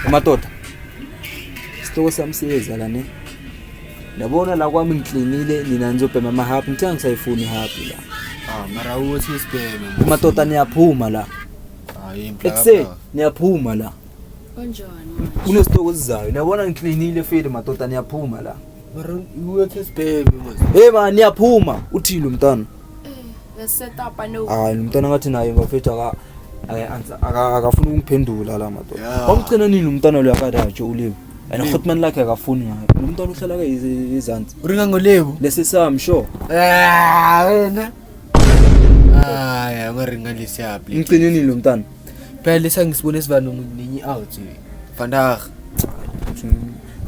Madoda. Sitoko sami siyeza la ne. Yabona la kwami ngiclinile nina nizobhema amahappy ngithe ngisayifuni happy la. Mara uthi isibheme. Madoda niyaphuma la. Ekuse niyaphuma la. Kanjani? Kunesitoko sizayo. Niyabona ngiclinile fede madoda niyaphuma la. Mara uthi isibheme manje. Hey man niyaphuma uthile umntana. Setup ano. Hayi umntana ngathi naye ngafethu akafuna ukungiphendula la madoda. Wamgcina nini umntana lo yakadatsho uLebo? And Hotman lakhe akafuni ngayo. Lo mntwana uhlala ke izansi. Uringa ngoLebo. Lesi sami sure. Wena. Ungaringa lesiyaphi. Ngicine nini lo mntana? Phela lesangisibone sivana ninyi out. Vandag.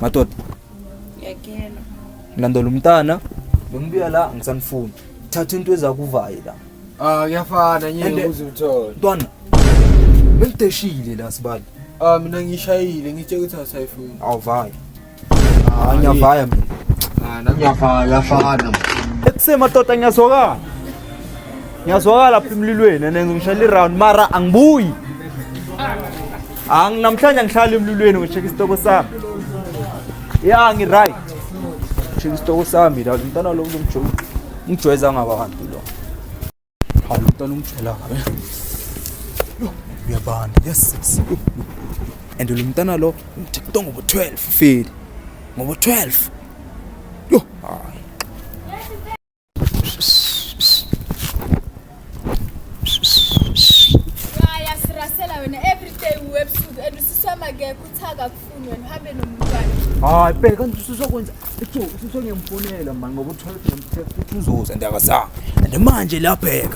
Madoda. Yakena. Ngilandola umntana. Bengibuya la ngisanifuna. Thatha into ezakuvaye la. Kuyafana nyeke uzuthola. Ntwana. Bengideshile la sibali. Mina ngishayile ngithe ukuthi asayifuni. Awuvaya. Ngiyavaya mina. Ngiyafana yafana. Ekuse madoda ngiyazwakala. Ngiyazwakala lapha emlilweni ngishayela iround mara angibuyi. Namhlanje ngihlala emlilweni ngisheka isitoko sami. Yeah ngi right. Ngisheka isitoko sami la umntana lo ngijwayeza ngabantu lo. Hayi umntana ungijela ngabe. Uyabana yes. And lo mntana lo ngithekto ngobo 12 feli. Ngobo 12. Yo. Ngaya sirasela wena everyday websuit and usiswama ke kuthaka kufuni wena uhambe nomntwana. Hayi bheka usuzokwenza. Ethu usuzongiyamfonela man ngobo 12 ngimthethe uzoza ndakazanga. And manje lapha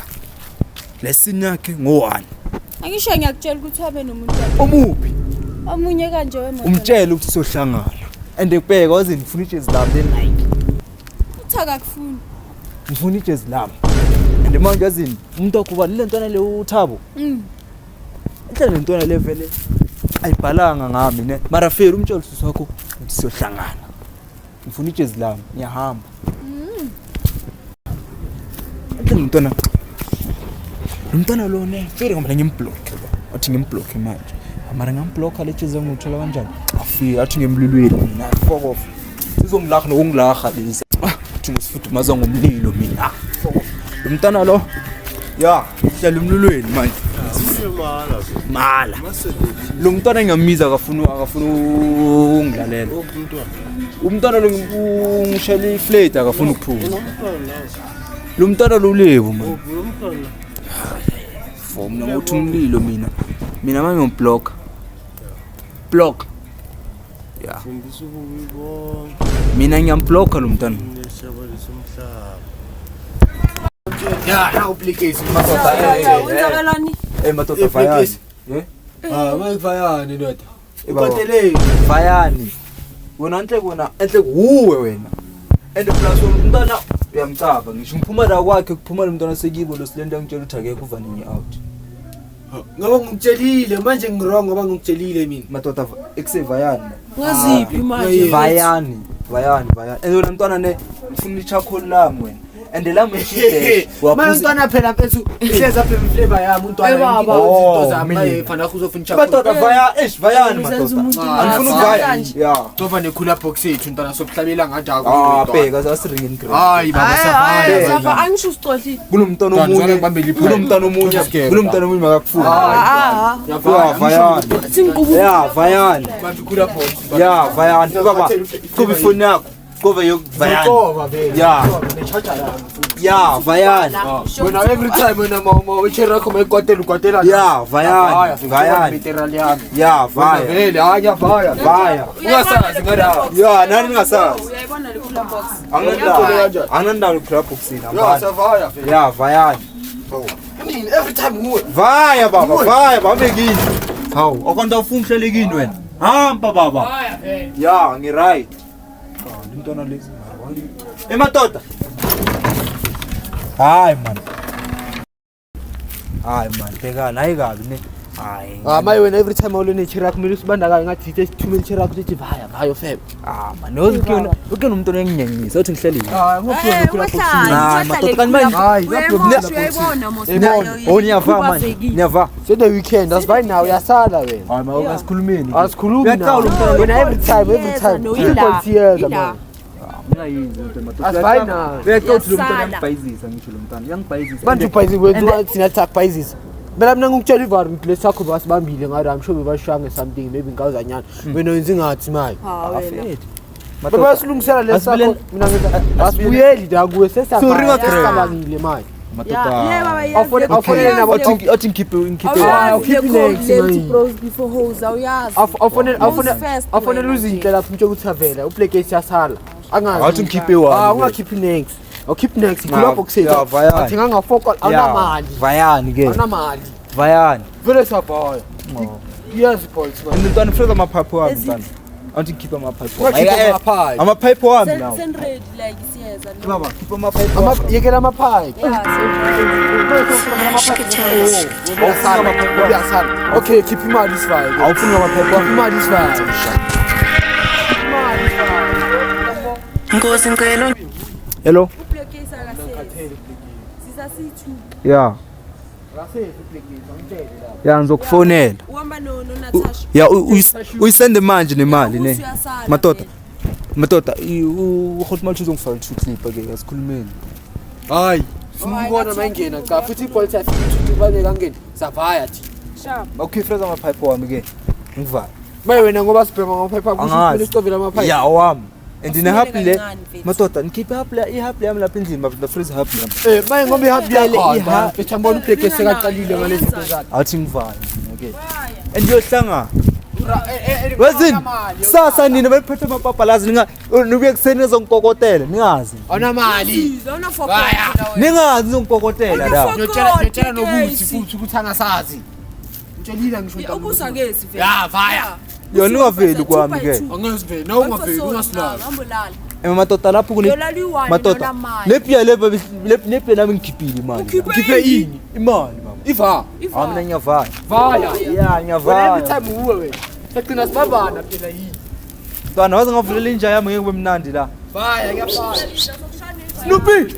lesson yakhe ngo1. Angisho ngiyakutshela ukuthi uhambe nomntwana. Omuphi? Omunye kanje wena. Umtshela ukuthi sohlangana. And ekubheka wazi ngifuna ijezi lami le-Nike. Uthaka kufuni. Ngifuna ijezi lami. And manje yazini umuntu akuba le ntwana le uThabo. Inhle le ntwana le vele ayibhalanga ngami ne. Mara fela umtshela usisi wakho ukuthi sohlangana. Ngifuna ijezi lami ngiyahamba. Inhle umntwana. Umntwana lo ne fela ngoba ngimblock. Athi ngimblock manje. Mara ngamblock le jezi ngithola kanjani? Afika athi ngemlilweni mina fuck off. Sizongilakha nokungilakha lezi. Athi ngisifudumaza ngomlilo mina. Umntana lo ya hlala emlilweni manje. Mala. Lo mntwana ngiyamiza akafuna ungilalela. Umntwana lo ngishela iflate akafuna ukuphuza. Lo mntwana lo uLebo man. Mina ngothi umlilo mina. Mina manje ngimblock. Block. Yeah. Mina ngiyamblock lo mntwana. Yeah, application. Wenzakalani? Madoda Vayani. Vayani ndoda. Ibhatele Vayani. Wena enhle kuwe wena. And plus umntwana uyamcaba ngisho ngiphuma la kwakhe kuphuma lo mntwana sekibo lo silenda ngitshela ukuthi akekho uvanini out. Ngoba ngikutshelile manje ngirong ngoba ngikutshelile mina. Madoda ekuse Vayani. Ngaziphi manje? Vayani. And lo mntwana ne ufuna ichocolate lami wena. And la mshide manje umntwana phela mfethu ihleza phela iflavor yami umntwana Baba. zami fana uzofuna chocolate. Madoda Vayani madoda. Anifuna ukuvaya. Yeah. Tova nekhula box yethu umntwana sokuhlabela ngathi akho. Bheka zasiringini grade. Hayi baba safaya. Lapha angisho usicohlile. Kulomntwana omunye makakufuna. Vayani. Singiqubuka. Yeah, Vayani. Bantu khula box. Yeah, Vayani. Baba, kuba ifoni yakho. Kuba Vayani. Yeah. Yeah, Vayani. Wena every time wena mawechera kho mayikwatela. Yeah, Vayani. Literal yami. Yeah, Vaya. Vele haya Vaya. Ungasazi ngada. Yeah, nani ngasazi? Uyayibona le cooler box. Angandawo club boxini Yeah, ambani. Vaya. Yeah, Vayani. Every time nguwe. Vaya baba, Vaya babekini. Hawu, akwanda ufuna uhlelekini wena. Hamba baba. Yeah, ngi right. Umntwana lezi. Madoda. Hayi man, bhekana hayi kabi ne. hayi maye wena every time awulene chira kumele usibandakanye ngathi ithe sithumele chira ukuthi ithi vayo febe man uke nomuntu onenginyanyisa uthi ngihleli ngofuna khula niyava manje niyava sede weekend asivai nawe uyasala wena hayi ma asikhulumeni asikhulumi wena every time uyasiyeza man asivai nawe uyacothi lo mntwana uyangibhayizisa ngisho lo mntwana uyangibhayizisa manje ubhayizisa wenza thina takubhayizisa mina ngikutshela ivari ngithi sakho basibambile ngari I'm sure bebashange something maybe ngawuzanyana wena wenza ngathi maye baba silungisela lesakho mina ngithi asibuyeli la kuwe sesabangile maye afonele nabo athi ngikhiphe before hoza uyazi afonele uzinhle lapho nje ukuthi avela upleke siyasala angazi athi ngikhiphe wami ungakhiphi next awukhiphi next kulapho kusetha athi ngangafoko awunamali vayani ke awunamali vayani vele sabaya yes boys man umntwana ufika amaphaphu wami mntwana athi ngikhiphe amaphaphu amapipe wami nawo send ready like siyeza baba khipha amaphaphu yekela amapipe okay keep imali isifake awufuna amaphaphu wami imali isifake Ngozi ngicela hello uplekisa kahle sisasithu yeah ya ngizokufonela uhamba Natasha ya uyisende manje nemali ne madoda uHotmart uzongifaka 2 clip ake asikhulumeni hayi simbona mayingena cha futhi ipolice afike bane kangeni savaya thi sharp awukhifreza amapipe wami ke ngivala maye wena ngoba sibhema amapipe akuthi isicovela amapipe ya wami and in happy le madoda ngikhiphe ihappy yami lapha endlini the freeze happy yami maye ngoba ihappy yakho bethambona upleke sekaqalile ngalezi zinto zakhe athi ngivala okay and yohlanga wezini sasa nina bayiphethe amapapalazi nibuye kuseni ezonkokotela ningazi awunamali ningazi zonkokotela la ngiyotshela nobuthi futhi ukuthi angasazi ngitshelile ngisho ubusa ngezi vele ya vaya yona ungaveli kwami ke angeziveli nawe ungaveli ungasilala madoda lapho kule madoda lepia lepia nami ngikhiphile imali ukhiphe ini imali mama iva mina ngiyavala vaya ya ngiyavala every time uwe wena saqina sibabana phela yini ntwana waze ngavulela inja yami ngeke kube mnandi la vaya ngiyafala Snoopy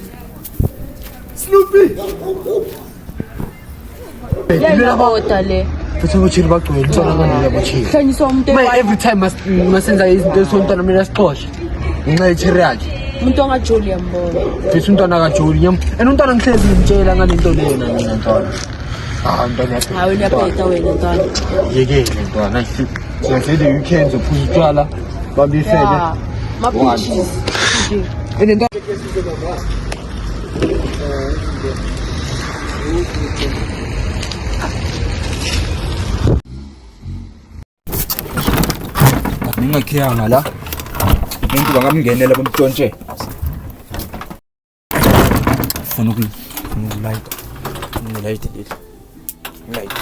yayibota le futhi bochili bagcwele ntwana ngane bochili hlanyiswa umuntu every time masenza izinto esontwana mina sixoshe ngenxa yechiri yakhe umuntu ongajoli yambona futhi untwana kajoli nyam untwana ngihlezi ngimtshela ngalento lena mina ntwana ntwana yakhe hawe uyaphetha wena ntwana yekele ntwana siyaze the weekends uphuza utshwala babifele mapitches ene ntwana ningakhiyanga la umuntu bangamngenela bomntshontshe ufuna ukulayita light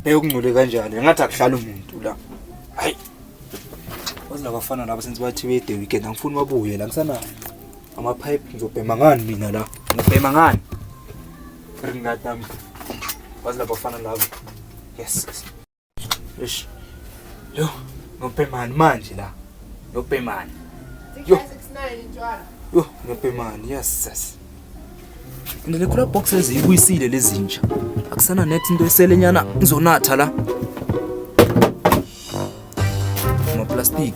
beyongcule kanjani ngathi akuhlala umuntu la hayi wazila bafana laba senze bathi be the weekend angifuni wabuye la ngisana amapipe ngizobhema ngani mina la ngibhema ngani ringadami wazila bafana laba yes Ish. Yo, ngopemani manje la. Ngopemani. Yo. Yo, ngopemani. Yes. Ngile kula boxes ibuyisile lezinja. Akusana next into eselenyana ngizonatha la. Mo plastic.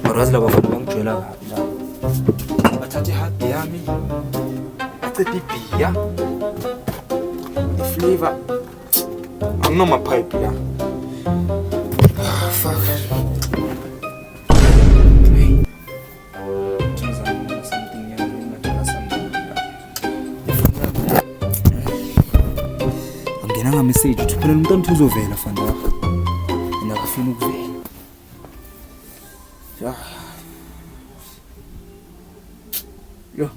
Marazi la bafana bangijwela kabi la. Bathathe happy yami. Acethe ibhiya. Flavor. Anginoma pipe la. Fuck. Hey. Angena ngamessage uthi phela umuntu omthu uzovela fana lapha. Mina akafini ukuvela. Ja. Yo.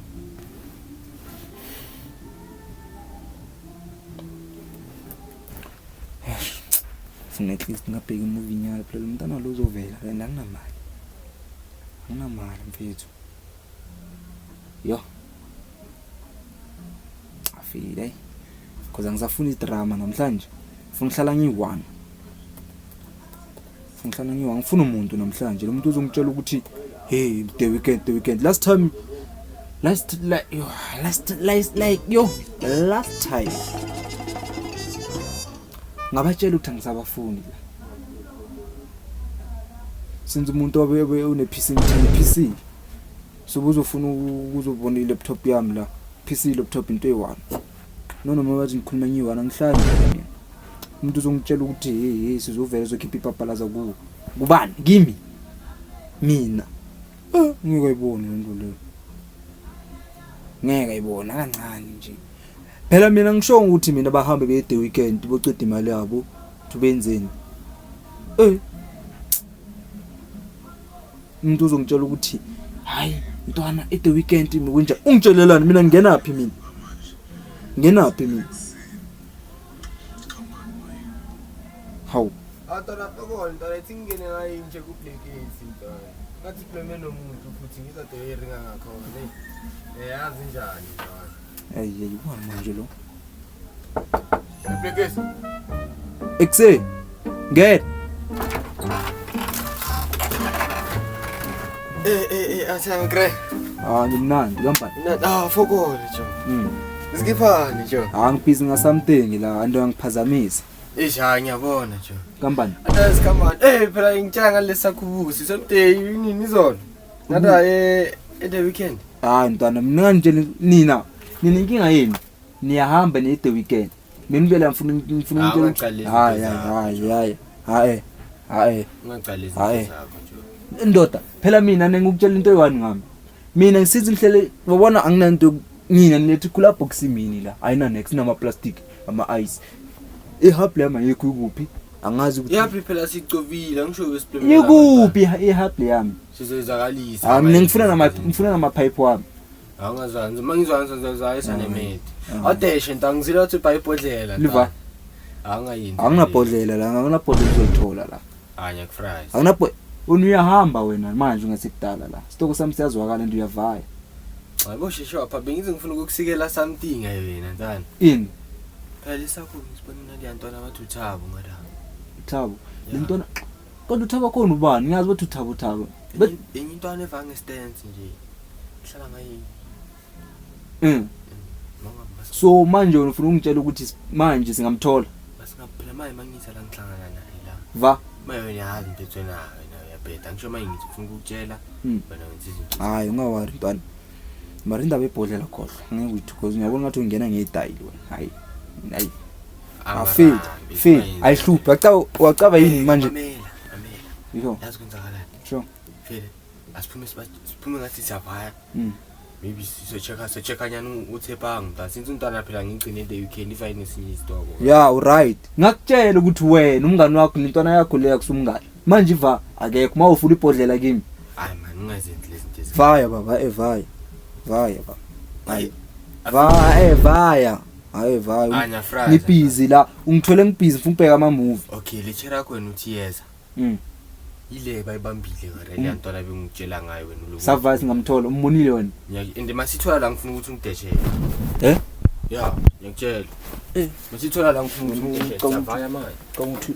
At least ngabheka imovie nyalo phela umntana lo uzovela and anginamali mfethu yo afile because angisafuni idrama namhlanje. Ngifuna uhlala ngiyi-one. Ngifuna umuntu namhlanje. Lo muntu uzongitshela ukuthi hey the weekend. Last time ngabatshela ukuthi angisabafuni la. Since umuntu wabe une-PC so uzofuna ukuzobona i-laptop yami la. PC laptop into eyi-one. Noma bathi ngikhuluma ngiyi-one angihlali mina. Umuntu uzongitshela ukuthi hey sizovela zokhipha ipapalaza kuwo. Kubani? Kimi. Mina. Ngeke ayibone lento leyo. Ngeke ayibona kancane nje. Phela mina ngisho ukuthi mina bahambe beye the weekend boceda imali yabo tubenzeni. Umuntu uzongitshela ukuthi hayi ntwana the weekend kunja ungitshelelani mina ngingenaphi mina. How? Atona pekona ntwana itsingene ngayi nje ku play games ntwana. Ngathi play nomuntu futhi ngizade eringa ngakhona ne. Yazi njani ntwana. Yibona manje lo. Play games. Exe. Get. Asangre. Ngimnandi kampani. Fokole jo. Sikiphani jo. Ngibhizi ngasamthing la anto yangiphazamisa. Ngiyabona jo. Kampani. Adazi kampani. Phela ngitshela ngalesa kubusi someday yini izolo. Nada the weekend. Ntwana mina ngitshela nina inkinga yini? Niyahamba ne the weekend. Mina phela ngifuna hayi. Ungaqalisa zakho jo. Ndoda phela mina ngikutshela into eyi-one ngami. Mina ngisiza ngihlele wabona anginanto ngina nilethi kula box mini la ayina next nama plastic ama ice. Ihable yami yekho ikuphi? Angazi ukuthi yapi phela sicovile ngisho wesiplemela. Ikuphi ihable yami? Sizoyizakalisa. Mina ngifuna nama pipe wami. Angazanzi mangizwanza zayisa nemedi. Adeshe ntangizila uthi bayibhodlela. Liva. Angayini. Anginabhodlela la anginabhodlela uzolithola la. Anya ku fries. Anginabhodlela. Uyahamba wena manje ungasekudala la. Sitoko sami siyazwakala nje uyavaya. Hayibo sheshe wapha bengize ngifuna ukukusikela something wena ntana. Ini? Phela isakho ngisibona nali yantwana abathi uThabo ngada. Thabo. Lentwana kodwa uThabo khona ubani? Ngiyazi ukuthi uThabo. Enye intwana evange stance nje. Ihlala ngayi. So manje ufuna ungitshela ukuthi manje singamthola. Basingaphela mangisa la ngihlangana naye la. Va. Maye yazi into etswena wena uyabheda ngisho manje ngithi ufuna ukutshela wena wenza izinto. Hayi ungawari ntwana. Mara indaba ebhodlela khohlwa ngeke uyithi because ngiyabona ngathi ungena ngedayili wena. Hayi. Afid. Ayihluphi. Wacaba yini manje? Amela. Yho. Yazi kwenzakalani? Sure. Phela asiphume ngathi siyavaya. Maybe so-check nyani uThepanga since untwana phela ngigcine the weekend if ayinesinye isitoko. Yeah, right. Ngakutshela ukuthi wena umngani wakho lentwana yakho leya kusumngani. Manje iva akekho mawufuna ibhodlela kimi. Hayi man ungazenzi lezi zinto ezi. Vaya baba, vaya baba. Hayi. Vaya. Hayi vaya. Anya fries. Ngibhizi la, ungithole ngibhizi ufuna ubheka ama movie. Okay, lechera yakho wena uthi yeza. Ile bayibambile ngare yantwana bengitshela ngayo wena lo. Savasi ngamthola umbonile wena. Ende masithola la ngifuna ukuthi ungideshele. Yeah, ngiyakutshela. Masithola la ngifuna ukuthi ungideshele. Savaya manje. Kongithi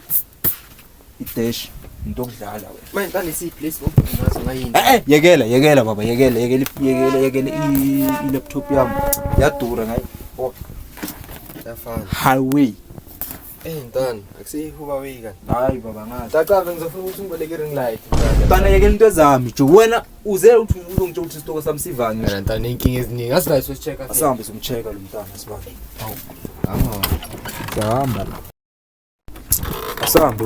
idash into okudlala wena. Manje qale si place ngazo ngayini. Yekela baba, yekela i-laptop yami. Yadura ngayi. Yafana. Highway. Ntwana, akusihuba weyika. Hayi baba ngazi. Daqava ngizofuna ukuthi ngiboleke ring light. Bana yekela into ezami jo wena uze uthi uzongitshela ukuthi isitoko sami sivani. Mina ntwana inkinga eziningi. Asilayo socheck. Asambe somcheka lo mntana sibani. Sahamba. Asambe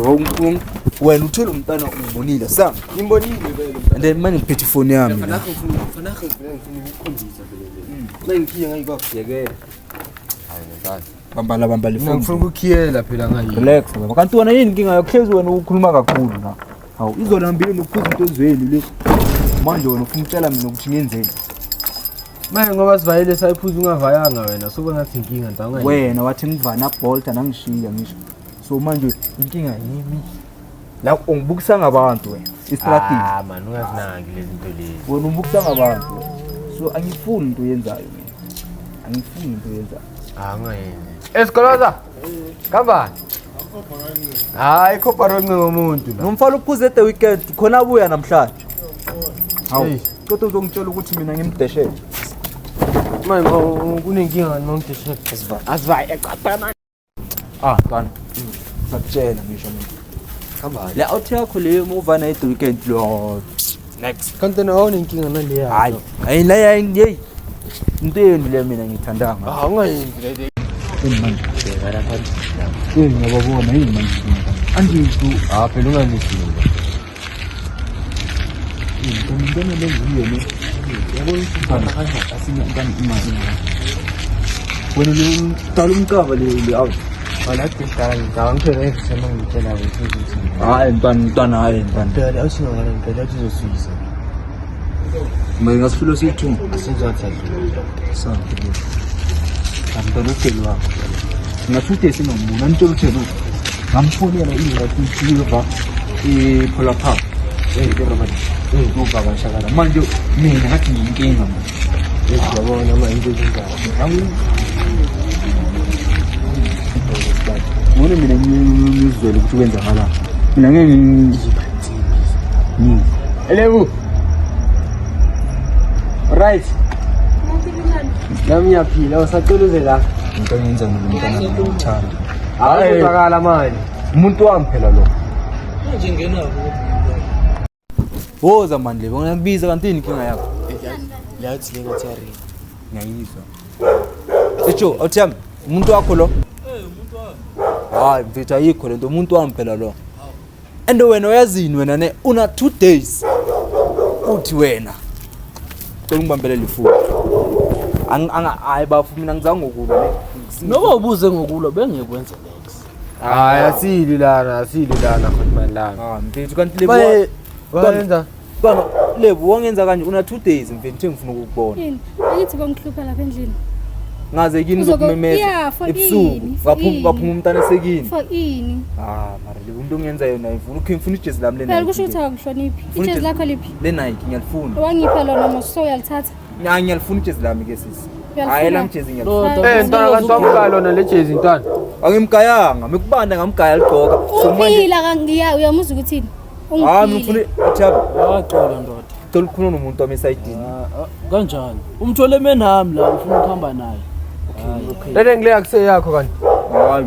wena uthole umntana umbonile sami. Ngimbonile vele. And then manje ngiphethe ifoni yami. Fanakho ngifuna ukukhombisa vele. Manje ngikhiye ngayikho yekela. Hayi ntwana. Bambala ifoni. Ngifuna ukukhiyela phela ngayi. Relax baba. Kanti wena yini inkinga yokuhlezi wena ukukhuluma kakhulu na? Hawu izona mbili nokuphuza into ezweni le. Manje wena ufuna ukutshela mina ukuthi ngiyenzeni. Manje ngoba sivayile sayiphuza ungavayanga wena sobe ngathi inkinga ntanga. Wena wathi ngivana bolt nangishiya ngisho. So manje inkinga yimi. La ungibukisa ngabantu wena. Istrategy. Man ungazinaki lezi zinto lezi. Wena ungibukisa ngabantu. So angifuni into yenzayo mina. Angifuni into yenzayo. Angayenzi. Esikoloza. Kamba. Hayi khoparonce ngomuntu. Nomfala uphuze the weekend khona abuya namhlanje. Hawu. Kodwa uzongitshela ukuthi mina ngimdeshele. Manje kunenkinga ngongideshele. Asivayi eqaphana. Bana. Ngakutshela ngisho mina. Kamba. Le out yakho le move na the weekend lo. Next. Kanti nawe unenkinga naleya. Hayi la hey. Into yenu le mina ngithandanga. Ungayenzi le. Manje ngiyababona yini manje. Angizu Phela unganisile. ngibona le yini. Yabona ukuthi asingankani imali. Wena lo dala umkaba le out. Alakuhlala ngangithela ekusema ngitshela ukuthi Hayi mntwana hayi mntwana. phela awusingakala ngicela uzosuyisa. Manje ngasifilo sithu. Asizathatha. Santi. Amntwana ucelwa. Ngathuthe sinombona ntolo uthelo. Ngamfonela iyiva iphola pha. Robert. Ukuvakashakala. Manje mina ngathi ngiyinkinga manje. Yabona manje into enjalo. Ngone mina ngizwele ukuthi kwenzakala. Mina ngeke Elevu. Right. Nami yaphila usaculuze la. into yenza nomntana ngithanda. Hayi uzakala manje. Umuntu wami phela lo. Woza manje le ngikubiza kanti inkinga yakho. Lathi lengathi yari. Ngiyayizwa. Secho, awuthami umuntu wakho lo? Umuntu wami. Hayi mfethu ayikho lento umuntu wami phela lo. And wena uyazini wena ne una 2 days. Uthi wena. Cela ngibambele lifuthi. Hayi bafu mina ngizange ngokuba ne. Noma ubuze ngokulo bengekwenza next. Hayi asili lana futhi mandlana. Mfethu kanti lebo Wenza bana lebo wangenza kanje una 2 days mfethu ngifuna ukukubona. Yini? Angithi bamhlupha lapha endlini. Ngaze kini zokumemeza ebusuku baphuma umntana esekini. For ini? Mara le umuntu ongenza yona ngifuna ijezi lami lena. Phela kusho ukuthi akuhloniphi. Ijezi lakho liphi? Le Nike ngiyalifuna. Wangipha lona moso uyalithatha. Ngiyalifuna ijezi lami ke sisi. Hayi la mjezi ngiyalifuna. ntwana kanti wamgaya lona le jezi ntwana. Angimgayanga mekubanda ngamgaya ligqoka. Uphila kangiya uyamuzwa ukuthini? Ngifuna uthaba. Waxola ndoda. Cela ukukhuluma nomuntu wami esayidini. Kanjani? Umthole menami la ufuna ukuhamba naye. Okay. Lele ngileya kuseyakho kanti. Hayi.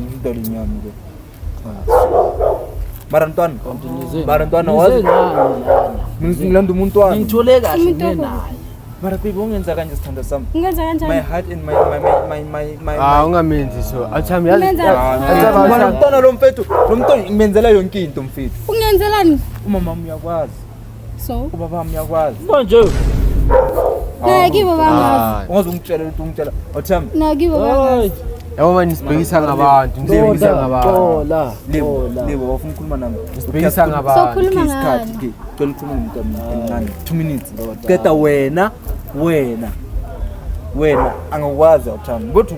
Ngidala inyama ke. Mara ntwana wazi. Ngilanda umuntu wami. Ngithole kahle naye. Mara baby ungenza kanje sithanda sami. Ngenza kanjani? My heart and my Ungamenzi so. Athami yazi. Mara ntwana lo mfethu, lo mntwana ngimenzela yonke into mfethu. Ungenzelani? Umama uyakwazi. So? Ubaba wami uyakwazi. Manje. Kibo banga. Ungazungitshela ukuthi ungitshela. Othami. Kibo banga. Yabo manje sibhekisa ngabantu, ngisebenzisa ngabantu. Lebo bafuna ukukhuluma nami. Sibhekisa ngabantu. Sokhuluma ngani? Cela ukukhuluma nomuntu wami 2 minutes. Qeda wena angakwazi Othami. Kodwa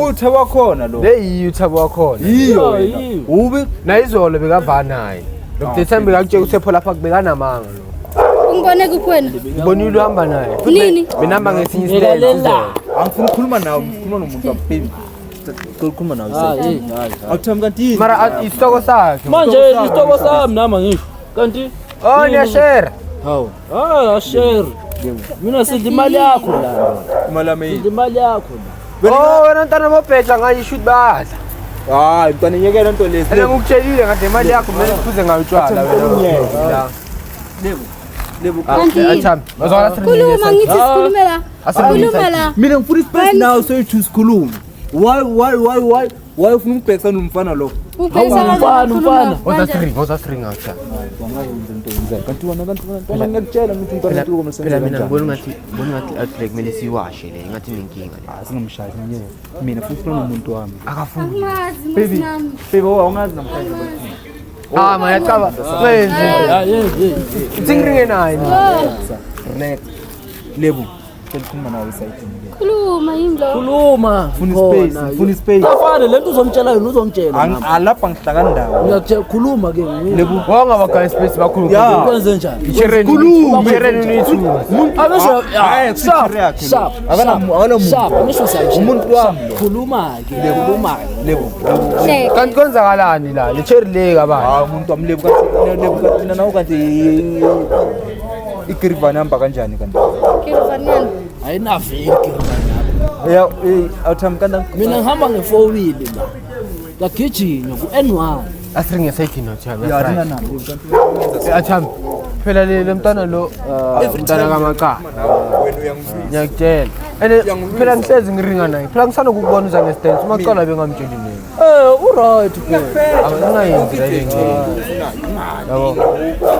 uthaba khona lo. Le yiyo uthabo wakhona. Yiyo wena. Ubi Nayizolo bekavana naye. Lokuthethambe kakutshela ukuthi epho lapha kubekanamanga lo. Ungibone kuphela. Ngibonile uhamba naye. Nini? Benamba ngesinye isilele. angifuna ukukhuluma nawe, ngikhuluma nomuntu wami baby. Ukukhuluma nawe. Hayi. Awuthami kanti yini? Mara isitoko sakhe. Manje isitoko sami nama ngisho. Kanti Niyashare. Hawu. Share. Mina sidla imali yakho la. Imali yami. Sidla imali yakho la. Wena ntana bobhedla ngayisho badla. Hayi mntwana nyekela into lezi. Ene ngikutshelile ngathi imali yakho kumele kuphuze ngayitshwala wena. Lebo. Athami. Bazwala Khuluma ngithi sikhulume la. Asikhulume la. Mina ngifuna ispace now so you choose khuluma. Why ufuna ukubhekisa nomfana lo? Umfana. Woza string acha. Kanti wona ngiyakutshela ukuthi umntwana uTuko msebenzi. Phela mina ngibona ngathi athi kumele siwashe le ngathi inkinga le. Singumshaya nje. Mina futhi nomuntu wami. Akafuni. Baby. Baby awungazi namhlanje. Maya chaba. Wenze. Singringe naye. Next. Lebo. Ukhuluma nawe esayidini. Khuluma yimlo. Khuluma. Funa space. Afane lento uzomtshela yona uzomtshela. Alapha ngihlaka ndawo. Ngiyakutshela khuluma ke. Lebu wanga bagaya space bakhuluma. Kwenze njani? Chereni nithi. Abesho sharp. Angisho sanje. Umuntu wami Khuluma ke. Khuluma. Lebu. Kanti kwenzakalani la? Le cherry le kabani? Umuntu wami lebu kanti mina nawo kanti ikriva namba kanjani kanti? Kirvanian. Ayinaveki ngani. Ya awuthamkanda Mina ngihamba nge4 wheel la. Ngagijinywa ku N1. Asiringe cycle nothi yabe. ya rina nami Atham. Phela le mntana lo mntana kamaqala. wena uyangizwisa Ngiyakutshela. Ene phela ngihlezi ngiringa naye. Phela ngisana ukubona uza ngestands. Umaqala bengamtsheli nini. Uright ke. Abangayenzi le ngeke. Yabo.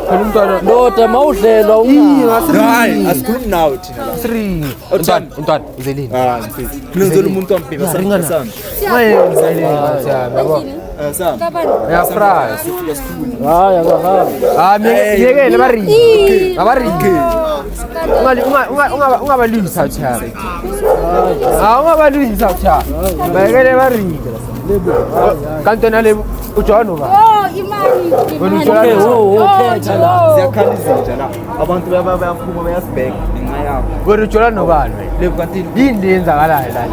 Phela umntwana Ndoda mawudlelwa una. hayi asikhulumi nawe thina la Asiringe. Umntwana uzelini. mfethu ngizolo umuntu wamphika Ringana. sami Uzelini yabo. sami Kabani. Ya fry. Hayi akahamba. Ngiyekele baringe. Ungabalungisa uthaba. Ungabalungisa uthaba. Bayekele baringe. Kanti nale uJohn uba. Oh, imali. Phetha la. siyakhalizinja la abantu bayaphuma bayasibheka ngenxa yakho Wena uJohn nobani wena? lebu kanti Yini lenzakalayo la?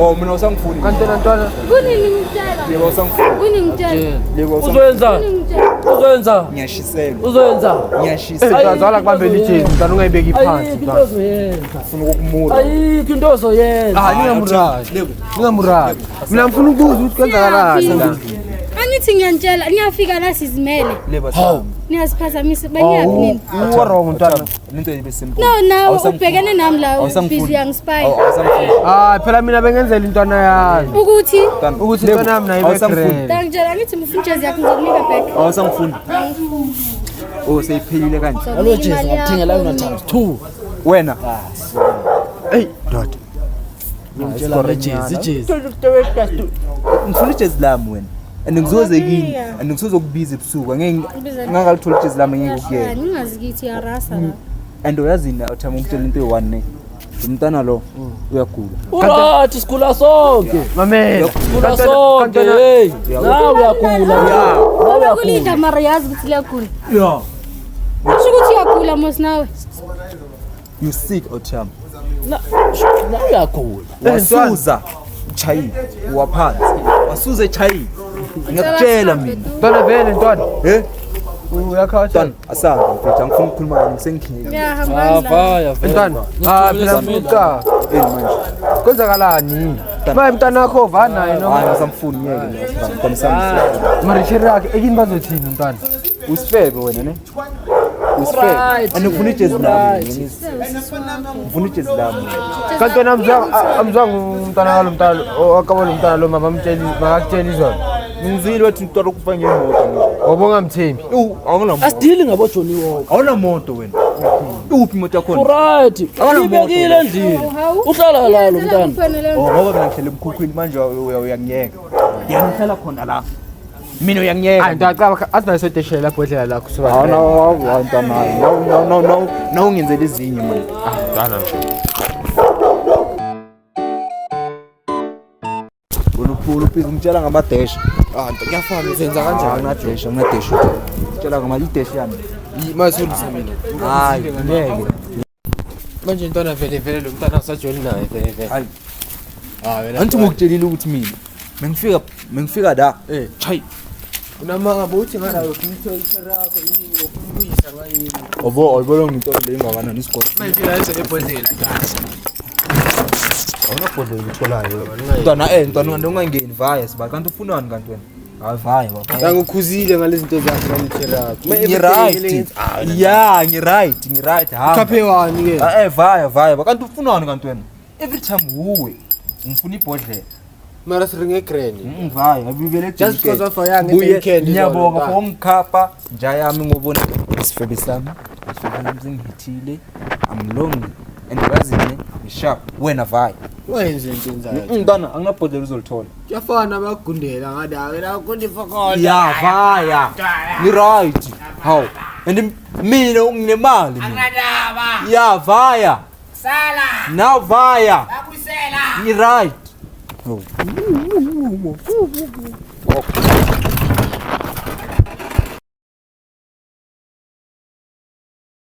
oh mina usangifuni Kanti ntwana Kunini ngitshela? lebu usangifuni Kunini ngitshela? lebu Uzoyenza. Ngitshela. ngiyashiselwa Uzoyenza. ngiyashiselwa uzala kubambela ijezi ntwana ungayibeki phansi Ayikho into ntwana. ozoyenza. ufuna ukumula Ayikho into ozoyenza. Ningamuradi. lebu Ningamuradi. Mina ngifuna ukubuza ukuthi kwenzakalani la. Angithi ngiyantshela niyafika la sizimele. lebu sami Niyasiphazamisa banyabi nini? Wrong ntwana. lento ibe simple No, ubhekene nami la busy yangispy. awusangifuni Phela mina bengenzela intwana yami. Ukuthi Ukuthi intwana yami nayo ibe ngitshela ngithi mfunjezi yakho ngizokunika back. awusangifuni oh seyiphelile kanje Alo jezi ngakuthengela yona times 2. wena Hey, dot. Ngitshela le jezi. ngifuna ijezi lami wena and ngizoze kini and ngizokubiza ebusuku angeke ngingakalithola ijezi lami ngeke ukuyela Ningazi kithi yarasa la. and uyazini uthama ukutshela into eyi-1 ne umntana lo uyagula Urathi sikhula sonke. Mamela. Sikhula sonke. Hey. Nawe uyagula. Ukulinda mara yazi ukuthi liyagula. ya Kusho ukuthi uyagula mos nawe. you sick othama Nawe uyagula. wasuza uchayile waphansi wasuza echayile ngiyakutshela mina Ntwana vele ntwana. Uyakhawa ntwana asazi mfethu angifuni ukukhuluma kanye ngisengikhingeni Ngiyahamba la. Vaya. ntwana. Phela mfuka. manje Kwenzakalani? Maye mntana wakho vanaye noma hayi ngisamfuni ngeke ntwana sami marichere yakhe ekini bazothini mntwana? usifebe wena ne usifebe Right. and ngifuna ijezi lami ngifuna ijezi lami Kanti wena amzwanga umntwana walo mntana wakabona umntana lo mama makakutshela izona. ngizile wathi ntwana ukufa ngemoto Wabongamthembi. awunamoto Asidili ngabo Johnny Walker. awunamoto wena uphi imoto yakhona Uright. Ibekile endlini. Uhlala la lo mntana. ngoba mina ngihlele emkhukhwini manje uyangiyeka ngihlala khona la mina uyangiyeka Hayi ntacaba asibasoteshela lapho edlela lakho hawu soba. nawu ntwana nawu ngenzela ezinye manje Ntwana. uluphiza ngitshela ngamadesha Ngiyafana uzenza kanjani? nginadesha ngitshela ngama-idesha yami Masulisa mina. hayi ngeke Manje ntwana vele lo mntana usajoli naye vele. hayi Wena. angithi ngokutshelile ukuthi mina mengifika la chayi Unamanga bothi ngala ukuthola ichere yakho yini ngokubuyisa ngayini. awubona ngintolo le ingakanani isikolo Mayifika yise ebhodlela. awunabhodlela utholayo ntwana ungangeni vaya siba kanti ufunani kanti wena hayi vaya Ngikhuzile ngalezi zinto zakho ngamichere yakho. ngiright hamba Khaphe wani ke? vaya kanti ufunani kanti wena every time uwe ngifuna ibhodlela Mara siringe grand. vaya abivele Just because of young weekend. ngiyabonga for ngikhapha nja yami ngobona isifebe sami sengihithile I'm lonely and wazini sharp wena vaya Wenze into enzayo. ntwana anginabhodlela uzolithola Kuyafana bagundela ngade akela kundi fakona. ya vaya ni right how and mina unginemali mina ya vaya Sala. Now vaya. Akusela. Ni right. Oh.